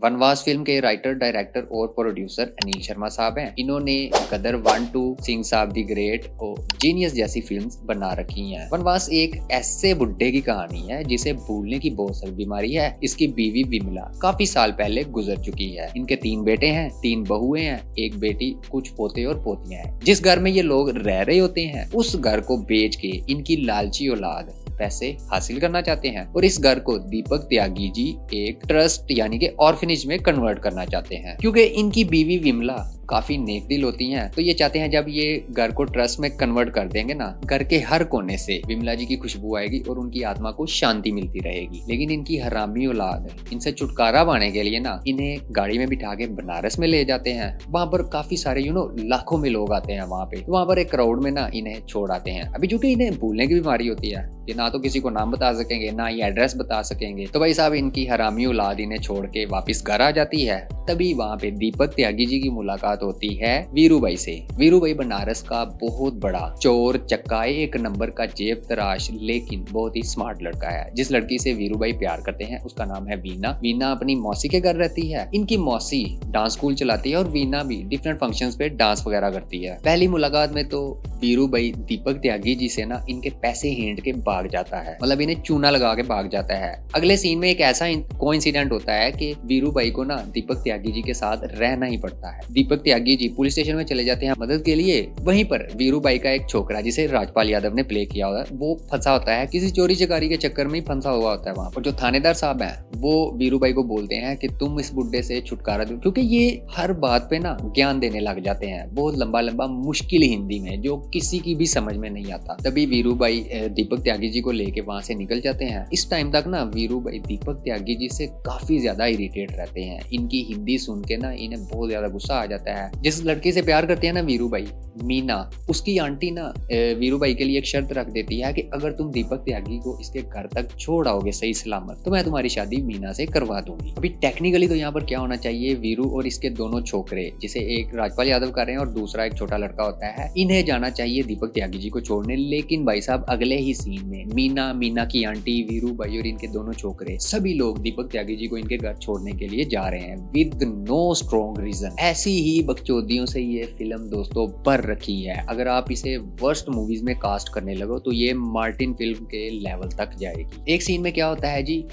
वनवास फिल्म के writer, director और प्रोड्यूसर अनिल शर्मा साहब हैं। इन्होंने गदर 1, 2, सिंह साहब दी ग्रेट और जीनियस जैसी फिल्म्स बना रखी हैं। वनवास एक ऐसे बुड्ढे की कहानी है जिसे भूलने की बहुत सारी बीमारी है। इसकी बीवी विमला काफी साल पहले गुजर चुकी है। इनके 3 बेटे हैं, 3 बहुएं हैं, 1 बेटी, कुछ पोते और पोतियां हैं। जिस घर में ये लोग रह रहे होते हैं उस घर को बेच के इनकी लालची औलाद पैसे हासिल करना चाहते हैं और इस घर को दीपक त्यागी जी एक ट्रस्ट यानी कि ऑर्फनेज में कन्वर्ट करना चाहते हैं। क्योंकि इनकी बीवी विमला काफी नेक दिल होती हैं, तो ये चाहते हैं जब ये घर को ट्रस्ट में कन्वर्ट कर देंगे ना, घर के हर कोने से विमला जी की खुशबू आएगी और उनकी आत्मा को शांति मिलती रहेगी। लेकिन इनकी हरामी औलाद इनसे छुटकारा पाने के लिए ना इन्हें गाड़ी में बिठा के बनारस में ले जाते हैं। वहां पर काफी सारे लाखों में लोग आते हैं वहां पे। वहां पर एक क्राउड में ना इन्हें छोड़ आते हैं। अभी चूंकि इन्हें भूलने की बीमारी होती है, ये ना तो किसी को नाम बता सकेंगे ना ये एड्रेस बता सकेंगे, तो भाई साहब इनकी हरामी औलाद इन्हें छोड़ के वापस घर आ जाती है। तभी वहां पे दीपक त्यागी जी की मुलाकात होती है वीरू भाई से। वीरू भाई बनारस का बहुत बड़ा चोर चक्का, एक नंबर का जेब तराश लेकिन बहुत ही स्मार्ट लड़का है। जिस लड़की से वीरू भाई प्यार करते हैं उसका नाम है वीना। वीना अपनी मौसी के घर रहती है। इनकी मौसी डांस स्कूल चलाती है और वीना भी डिफरेंट फंक्शंस पे डांस वगैरह करती है। पहली मुलाकात में तो वीरू भाई दीपक त्यागी जी से ना इनके पैसे हींट के भाग जाता है, मतलब इन्हें चूना लगा के भाग जाता है। अगले सीन में एक ऐसा कोइंसिडेंट होता है कि वीरू भाई को ना दीपक त्यागी जी के साथ रहना ही पड़ता है। दीपक त्यागी जी पुलिस स्टेशन में चले जाते हैं मदद के लिए। वहीं पर वीरू भाई का एक छोकरा जिसे राजपाल यादव ने प्ले किया होता है वो फंसा होता है, किसी चोरी चकारी के चक्कर में ही फंसा हुआ होता है वहां पर। जो थानेदार साहब हैं वो वीरू भाई को बोलते हैं कि तुम इस बुड्ढे से छुटकारा दो, क्योंकि ये हर बात पे ना ज्ञान देने लग जाते हैं बहुत लंबा लंबा मुश्किल हिंदी में जो किसी की भी समझ में नहीं आता। तभी वीरू भाई दीपक त्यागी जी को लेके वहां से निकल जाते हैं। इस टाइम तक ना वीरू भाई दीपक त्यागी जी से काफी ज्यादा इरिटेट रहते हैं। इनकी हिंदी सुन के ना इन्हें बहुत ज्यादा गुस्सा आ जाता है। जिस लड़की से प्यार करते हैं ना वीरू भाई, मीना, उसकी आंटी ना वीरू भाई के लिए एक शर्त रख देती है कि अगर तुम दीपक त्यागी को इसके घर तक छोड़ आओगे सही सलामत तो मैं तुम्हारी शादी मीना से करवा दूंगी। अभी टेक्निकली तो यहाँ पर क्या होना चाहिए, वीरू और इसके दोनों छोकरे जिसे एक राजपाल यादव कर रहे हैं और दूसरा एक छोटा लड़का होता है, इन्हें जाना चाहिए दीपक त्यागी जी को छोड़ने। लेकिन भाई साहब अगले ही सीन में मीना की आंटी, वीरू भाई और इनके दोनों छोकरे सभी लोग दीपक त्यागी जी को इनके घर छोड़ने के लिए जा रहे हैं विद नो स्ट्रॉन्ग रीजन। ऐसी ही बकचोदियों से ये फिल्म दोस्तों भर रखी है। अगर आप इसे वर्स्ट मूवीज में कास्ट करने लगो तो ये मार्टिन फिल्म के लेवल तक जाएगी। एक सीन में क्या होता है जी,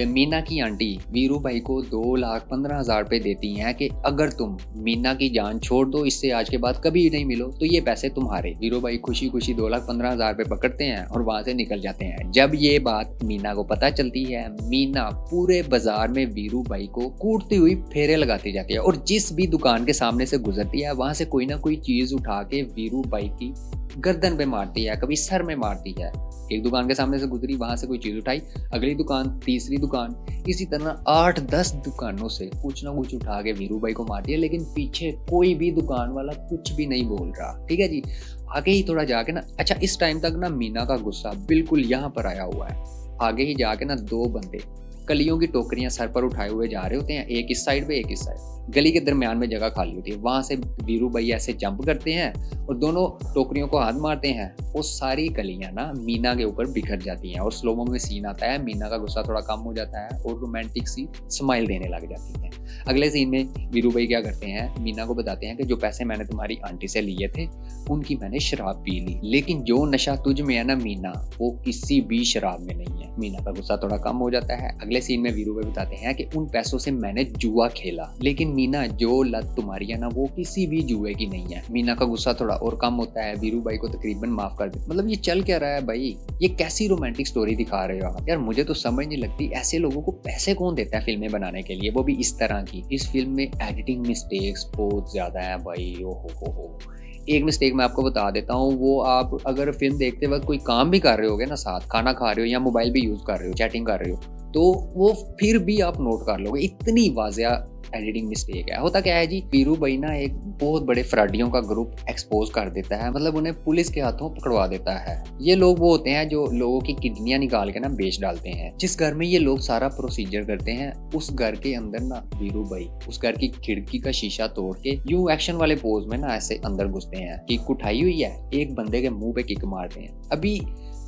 मीना की आंटी वीरू भाई को 2,15,000 रुपए देती हैं कि अगर तुम मीना की जान छोड़ दो, इससे आज के बाद कभी नहीं मिलो तो ये पैसे तुम्हारे। वीरू भाई खुशी खुशी 2,15,000 रुपए पकड़ते हैं और वहां से निकल जाते हैं। जब ये बात मीना को पता चलती है, मीना पूरे बाजार में वीरू भाई को कूटती हुई फेरे लगाती जाती है और जिस भी दुकान के सामने से गुजरती है वहां से कोई ना कोई चीज उठा के वीरू भाई की गर्दन पे मारती है, कभी सर में मारती है। एक दुकान के सामने से गुजरी, वहां से कोई चीज उठाई, अगली दुकान, तीसरी दुकान, इसी तरह 8-10 दुकानों से कुछ ना कुछ उठा के वीरू भाई को मारती है। लेकिन पीछे कोई भी दुकान वाला कुछ भी नहीं बोल रहा। ठीक है जी, आगे ही थोड़ा जाके ना, अच्छा इस टाइम तक ना मीना का गुस्सा बिल्कुल यहाँ पर आया हुआ है। आगे ही जाके ना 2 बंदे कलियों की टोकरियां सर पर उठाए हुए जा रहे होते हैं, एक इस साइड पे एक इस साइड। गली के दरमियान में जगह खाली होती है, वहां से वीरू भाई ऐसे जंप करते हैं और दोनों टोकरियों को हाथ मारते हैं। वो सारी कलियां ना मीना के ऊपर बिखर जाती हैं और स्लोमो में सीन आता है। मीना का गुस्सा थोड़ा कम हो जाता है और रोमांटिक सी स्माइल देने लग जाती है। अगले सीन में वीरू भाई क्या करते हैं, मीना को बताते हैं कि जो पैसे मैंने तुम्हारी आंटी से लिए थे उनकी मैंने शराब पी ली, लेकिन जो नशा तुझ में है ना मीना, वो किसी भी शराब में नहीं है। मीना का गुस्सा थोड़ा कम हो जाता है। अगले सीन में वीरू भाई बताते हैं कि उन पैसों से मैंने जुआ खेला, लेकिन मीना जो लत तुम्हारी है ना वो किसी भी जुए की नहीं है। मीना का गुस्सा थोड़ा और कम होता है, वीरू भाई को तकरीबन माफ कर देते। मतलब ये चल क्या रहा है भाई, ये कैसी रोमांटिक स्टोरी दिखा रहे हो आप यार, मुझे तो समझ नहीं लगती। ऐसे लोगों को पैसे कौन देता है फिल्में बनाने के लिए, वो भी इस तरह की। इस फिल्म में एडिटिंग मिस्टेक्स बहुत ज्यादा है भाई, ओ हो। एक मिस्टेक मैं आपको बता देता हूँ, वो आप अगर फिल्म देखते वक्त कोई काम भी कर रहे होगे ना, साथ खाना खा रहे हो या मोबाइल भी यूज कर रहे हो, चैटिंग कर रहे हो, तो वो फिर भी आप नोट कर लोगे, इतनी वाज़ेह एडिटिंग मिस्टेक है। होता क्या है जी, वीरू भाई ना एक बहुत बड़े फ्रॉडियों का ग्रुप एक्सपोज कर देता है, मतलब उन्हें पुलिस के हाथों पकड़वा देता है। ये लोग वो होते हैं जो लोगों की किडनियां निकाल के ना बेच डालते हैं। जिस घर में ये लोग सारा प्रोसीजर करते हैं उस घर के अंदर ना वीरू भाई उस घर की खिड़की का शीशा तोड़ के यूं एक्शन वाले पोज में ना ऐसे अंदर घुसते हैं। किक उठाई हुई है, एक बंदे के मुंह पे किक मारते हैं। अभी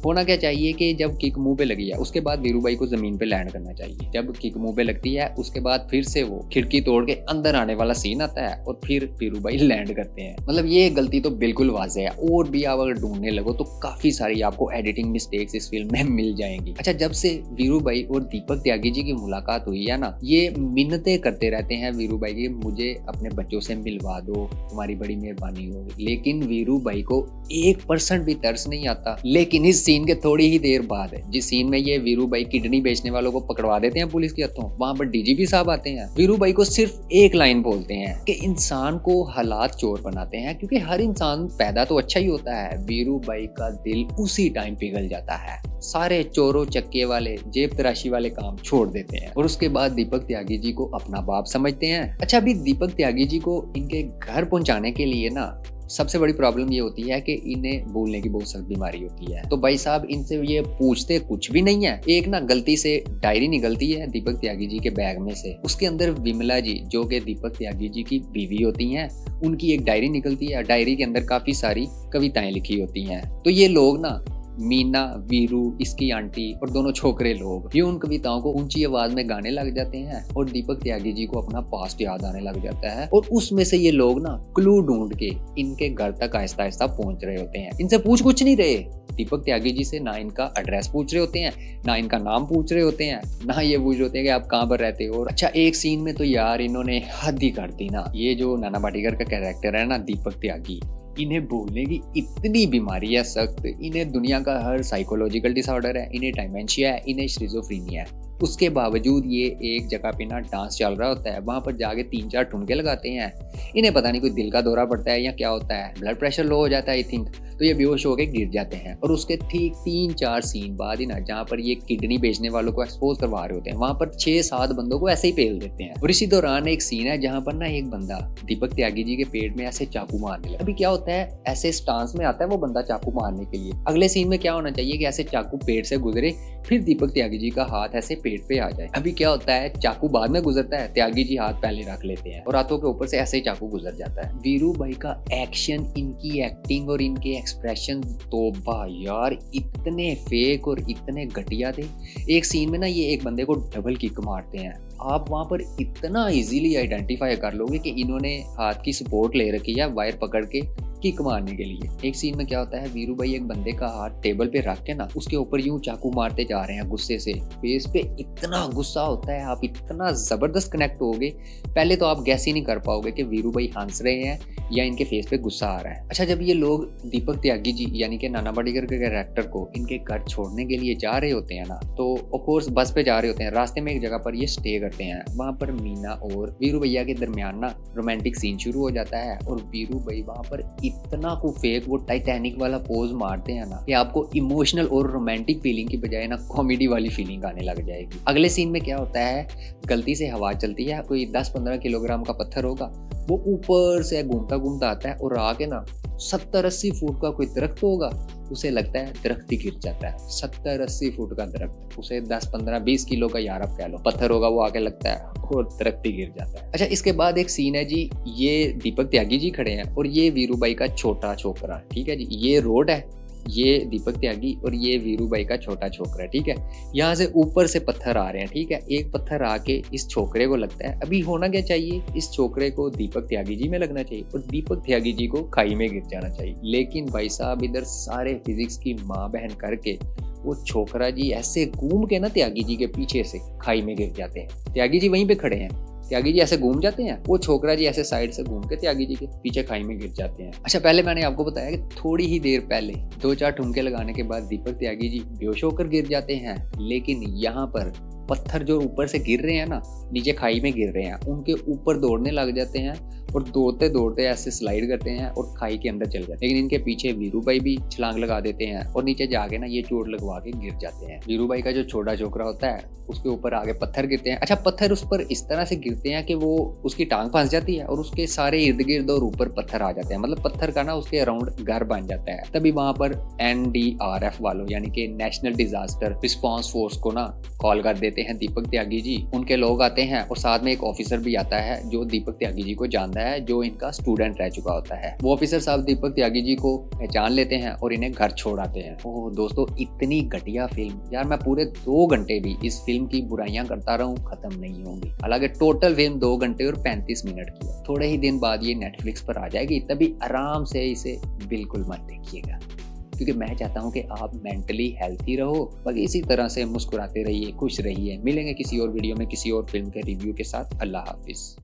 होना क्या चाहिए कि जब किक मुंह पे लगी है उसके बाद वीरू भाई को जमीन पे लैंड करना चाहिए। जब किक मुंह पे लगती है उसके बाद फिर से वो खिड़की तोड़ के अंदर आने वाला सीन आता है और फिर वीरू भाई लैंड करते हैं। मतलब ये गलती तो बिल्कुल वाज़ेह है, और भी आप अगर ढूंढने लगो तो काफी सारी आपको एडिटिंग मिस्टेक्स इस फिल्म में मिल जाएंगी। अच्छा, जब से वीरू भाई और दीपक त्यागी जी की मुलाकात हुई है ना, ये मिन्नतें करते रहते हैं वीरू भाई की, मुझे अपने बच्चों से मिलवा दो, तुम्हारी बड़ी मेहरबानी होगी। लेकिन वीरू भाई को 1% भी तरस नहीं आता। लेकिन इस सीन के थोड़ी ही देर बाद जिस सीन में ये वीरू भाई किडनी बेचने वालों को पकड़वा देते हैं पुलिस के हाथों, वहां पर डीजीपी साहब आते हैं। वीरू भाई को सिर्फ एक लाइन बोलते हैं कि इंसान को हालात चोर बनाते हैं, क्योंकि हर इंसान पैदा तो अच्छा ही होता है। वीरू भाई का दिल उसी टाइम पिघल जाता है, सारे चोरों चक्के वाले जेब तराशी वाले काम छोड़ देते हैं और उसके बाद दीपक त्यागी जी को अपना बाप समझते हैं। अच्छा, अभी दीपक त्यागी जी को इनके घर पहुंचाने के लिए ना सबसे बड़ी प्रॉब्लम ये होती है कि इन्हें भूलने की बहुत सख्त बीमारी होती है। तो भाई साहब इनसे ये पूछते कुछ भी नहीं है। एक ना गलती से डायरी निकलती है दीपक त्यागी जी के बैग में से, उसके अंदर विमला जी जो कि दीपक त्यागी जी की बीवी होती हैं, उनकी एक डायरी निकलती है। डायरी के अंदर काफी सारी कविताएं लिखी होती हैं। तो ये लोग ना, मीना, वीरू, इसकी आंटी और दोनों छोकरे लोग, ये उन कविताओं को ऊंची आवाज में गाने लग जाते हैं और दीपक त्यागी जी को अपना पास्ट याद आने लग जाता है। और उसमें से ये लोग ना क्लू ढूंढ के इनके घर तक आहिस्ता आहिस्ता पहुंच रहे होते हैं। इनसे पूछ कुछ नहीं रहे दीपक त्यागी जी से, ना इनका एड्रेस पूछ रहे होते हैं, ना इनका नाम पूछ रहे होते हैं, ना ये पूछ रहे होते हैं कि आप कहाँ पर रहते हो। अच्छा, एक सीन में तो यार इन्होंने हद ही कर दी ना। ये जो नाना पाटेकर का कैरेक्टर है ना दीपक त्यागी, इन्हें भूलने की इतनी बीमारी है सख्त, इन्हें दुनिया का हर साइकोलॉजिकल डिसऑर्डर है, इन्हें डायमेंशिया है, इन्हें शिज़ोफ्रेनिया है। उसके बावजूद ये एक जगह पे ना डांस चल रहा होता है, वहां पर जाके 3-4 ठुमके लगाते हैं। इन्हें पता नहीं कोई दिल का दौरा पड़ता है या क्या होता है, ब्लड प्रेशर लो हो जाता है आई थिंक, तो ये बेहोश होकर गिर जाते हैं। और उसके ठीक 3-4 सीन बाद ही ना, जहाँ पर ये किडनी बेचने वालों को एक्सपोज करवा रहे होते हैं, वहां पर 6-7 बंदों को ऐसे ही पेल देते हैं। और इसी दौरान एक सीन है जहाँ पर ना एक बंदा दीपक त्यागी जी के पेट में ऐसे चाकू मारने लगा। अभी क्या होता है, ऐसे स्टांस में आता है वो बंदा चाकू मारने के लिए। अगले सीन में क्या होना चाहिए कि ऐसे चाकू पेट से गुजरे, फिर दीपक त्यागी जी का हाथ ऐसे पेट पे आ जाए। अभी क्या होता है, चाकू बाद में गुजरता है, त्यागी जी हाथ पहले रख लेते हैं और हाथों के ऊपर से ऐसे ही चाकू गुजर जाता है। वीरू भाई का एक्शन, इनकी एक्टिंग और इनके एक्सप्रेशन, तोबा यार, इतने फेक और इतने घटिया थे। एक सीन में ना ये एक बंदे को डबल किक मारते हैं, आप वहां पर इतना इजीली आइडेंटिफाई कर लोगे कि इन्होंने हाथ की सपोर्ट ले रखी है वायर पकड़ के किक मारने के लिए। एक सीन में क्या होता है, वीरू भाई एक बंदे का हाथ टेबल पे रख के ना उसके ऊपर यूं चाकू मारते जा रहे हैं गुस्से से। फेस पे इतना गुस्सा होता है, आप इतना जबरदस्त कनेक्ट होगे, पहले तो आप गैस ही नहीं कर पाओगे कि वीरू भाई हंस रहे हैं या इनके फेस पे गुस्सा आ रहा है। अच्छा, जब ये लोग दीपक त्यागी जी यानी कि नाना पाटेकर के कैरेक्टर को इनके घर छोड़ने के लिए जा रहे होते हैं ना, तो ऑफकोर्स बस पे जा रहे होते हैं। रास्ते में एक जगह पर ये स्टे करते हैं, वहां पर मीना और वीरू भैया के दरमियान ना रोमांटिक सीन शुरू हो जाता है और वीरू भाई वहां पर इतना को फेक वो टाइटैनिक वाला पोज मारते हैं ना कि आपको इमोशनल और रोमांटिक फीलिंग की बजाय ना कॉमेडी वाली फीलिंग आने लग जाएगी। अगले सीन में क्या होता है, गलती से हवा चलती है, कोई 10-15 किलोग्राम का पत्थर होगा, वो ऊपर से घूमता घूमता आता है और आके ना 70-80 फुट का कोई दरख्त होगा, उसे लगता है दरख्त ही गिर जाता है। 70-80 फुट का दरख्त, उसे 10-15-20 किलो का यार आप कह लो पत्थर होगा, वो आके लगता है और दरख्त ही गिर जाता है। अच्छा, इसके बाद एक सीन है जी, ये दीपक त्यागी जी खड़े हैं और ये वीरू भाई का छोटा छोकरा, ठीक है जी, ये रोड है, ये दीपक त्यागी और ये वीरू भाई का छोटा छोकरा, ठीक है। यहाँ से ऊपर से पत्थर आ रहे हैं, ठीक है। एक पत्थर आके इस छोकरे को लगता है, अभी होना क्या चाहिए, इस छोकरे को दीपक त्यागी जी में लगना चाहिए और दीपक त्यागी जी को खाई में गिर जाना चाहिए। लेकिन भाई साहब इधर सारे फिजिक्स की माँ बहन करके वो छोकरा जी ऐसे घूम के ना त्यागी जी के पीछे से खाई में गिर जाते हैं। त्यागी जी वहीं पे खड़े हैं, त्यागी जी ऐसे घूम जाते हैं, वो छोकरा जी ऐसे साइड से घूम के त्यागी जी के पीछे खाई में गिर जाते हैं। अच्छा, पहले मैंने आपको बताया कि थोड़ी ही देर पहले 2-4 ठुमके लगाने के बाद दीपक त्यागी जी बेहोश होकर गिर जाते हैं, लेकिन यहाँ पर पत्थर जो ऊपर से गिर रहे हैं ना, नीचे खाई में गिर रहे हैं, उनके ऊपर दौड़ने लग जाते हैं और दौड़ते दौड़ते ऐसे स्लाइड करते हैं और खाई के अंदर चले जाते हैं। लेकिन इनके पीछे वीरू भाई भी छलांग लगा देते हैं और नीचे जाके ना ये चोट लगवा के गिर जाते हैं। वीरू भाई का जो छोटा छोकरा होता है उसके ऊपर आगे पत्थर गिरते हैं। अच्छा, पत्थर उस पर इस तरह से गिरते हैं कि वो उसकी टांग फंस जाती है और उसके सारे इर्द गिर्द और ऊपर पत्थर आ जाते हैं, मतलब पत्थर का ना उसके अराउंड घर बन जाता है। तभी वहां पर NDRF वालों यानी कि नेशनल डिजास्टर रिस्पॉन्स फोर्स को ना कॉल कर देते लेते हैं दीपक त्यागी जी, उनके लोग आते हैं और साथ में एक ऑफिसर भी आता है जो दीपक त्यागी जी को जानता है, जो इनका स्टूडेंट रह चुका होता है। वो ऑफिसर साहब दीपक त्यागी जी को पहचान लेते हैं और इन्हें घर छोड़ आते हैं। ओह दोस्तों, इतनी घटिया फिल्म यार, मैं पूरे 2 घंटे भी इस फिल्म की बुराइयां करता रहूं खत्म नहीं होंगी। हालांकि टोटल फिल्म 2 घंटे और 35 मिनट की है। थोड़े ही दिन बाद ये नेटफ्लिक्स पर आ जाएगी, तभी आराम से इसे बिल्कुल मत देखिएगा, क्योंकि मैं चाहता हूं कि आप मेंटली हेल्थी रहो। बाकी इसी तरह से मुस्कुराते रहिए, खुश रहिए। मिलेंगे किसी और वीडियो में किसी और फिल्म के रिव्यू के साथ। अल्लाह हाफिज।